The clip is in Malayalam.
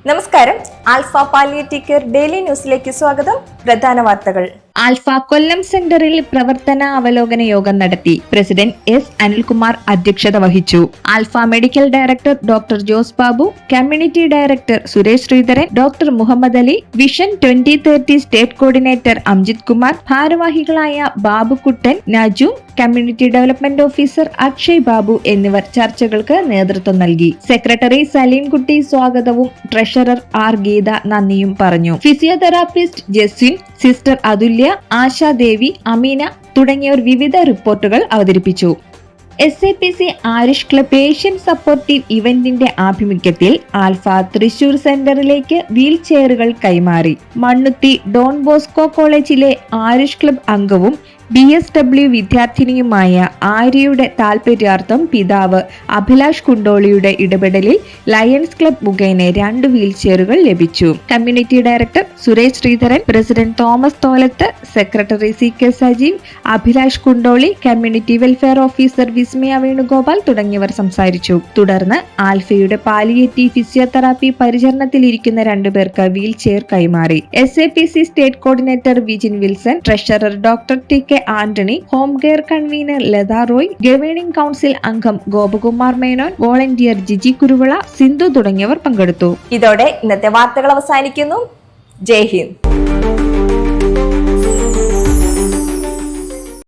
നമസ്കാരം. ആൽഫ പാലിയേറ്റീവ് കെയർ ഡെയിലി ന്യൂസിലേക്ക് സ്വാഗതം. പ്രധാന വാർത്തകൾ. ആൽഫ കൊല്ലം സെന്ററിൽ പ്രവർത്തന അവലോകന യോഗം നടത്തി. പ്രസിഡന്റ് എസ് അനിൽകുമാർ അധ്യക്ഷത വഹിച്ചു. Alpha medical director doctor Jose Babu, community director Suresh Sreedharan, doctor Muhammad Ali, vision 2030 state coordinator Amjith Kumar, ഭാരവാഹികളായ Babukuttan, Naju, community development officer Akshay Babu എന്നിവർ ചർച്ചകൾക്ക് നേതൃത്വം നൽകി. സെക്രട്ടറി സലീംകുട്ടി സ്വാഗതവും ട്രഷറർ ആർ ഗീത നന്ദിയും പറഞ്ഞു. ഫിസിയോതെറാപ്പിസ്റ്റ് ജസ്വിൻ, സിസ്റ്റർ അതുല്യ, ആശാദേവി, അമീന തുടങ്ങിയവർ വിവിധ റിപ്പോർട്ടുകൾ അവതരിപ്പിച്ചു. SAPC Arish club patient supportive ഇവന്റിന്റെ ആഭിമുഖ്യത്തിൽ ആൽഫ തൃശൂർ സെന്ററിലേക്ക് വീൽ ചെയറുകൾ കൈമാറി. മണ്ണുത്തി ഡോൺ ബോസ്കോ കോളേജിലെ ആരിഷ് ക്ലബ് അംഗവും BSW വിദ്യാർത്ഥിനിയുമായ ആര്യയുടെ താൽപര്യാർത്ഥം പിതാവ് അഭിലാഷ് കുണ്ടോളിയുടെ ഇടപെടലിൽ ലയൺസ് ക്ലബ് മുഖേന 2 വീൽ ചെയറുകൾ ലഭിച്ചു. Community director Suresh Sreedharan, president Thomas Tholath, secretary CK Sajeev, Abhilash Kundoli, community welfare officer Vismaya Venugopal തുടങ്ങിയവർ സംസാരിച്ചു. തുടർന്ന് ആൽഫയുടെ പാലിയേറ്റീവ് ഫിസിയോതെറാപ്പി പരിചരണത്തിലിരിക്കുന്ന 2 പേർക്ക് വീൽ ചെയർ കൈമാറി. SAPC state coordinator Vijin Wilson, treasurer doctor TK Antony, home care convener Latha Roy, governing council അംഗം ഗോപകുമാർ മേനോൻ, വോളണ്ടിയർ ജിജി കുരുവിള, സിന്ധു തുടങ്ങിയവർ പങ്കെടുത്തു. ഇതോടെ ഇന്നത്തെ വാർത്തകൾ അവസാനിക്കുന്നു. ജയ് ഹിന്ദ്.